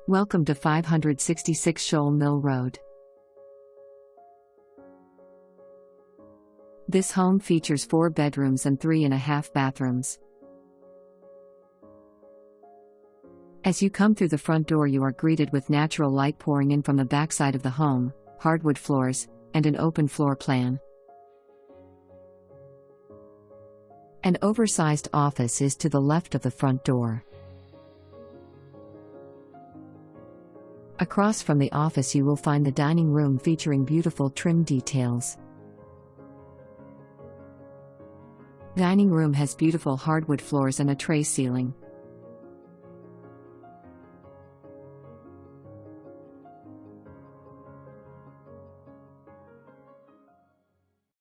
Welcome to 566 Shoal Mill Road. This home features 4 bedrooms and 3.5 bathrooms. As you come through the front door, you are greeted with natural light pouring in from the backside of the home, hardwood floors, and an open floor plan. An oversized office is to the left of the front door. Across from the office you will find the dining room featuring beautiful trim details. Dining room has beautiful hardwood floors and a tray ceiling.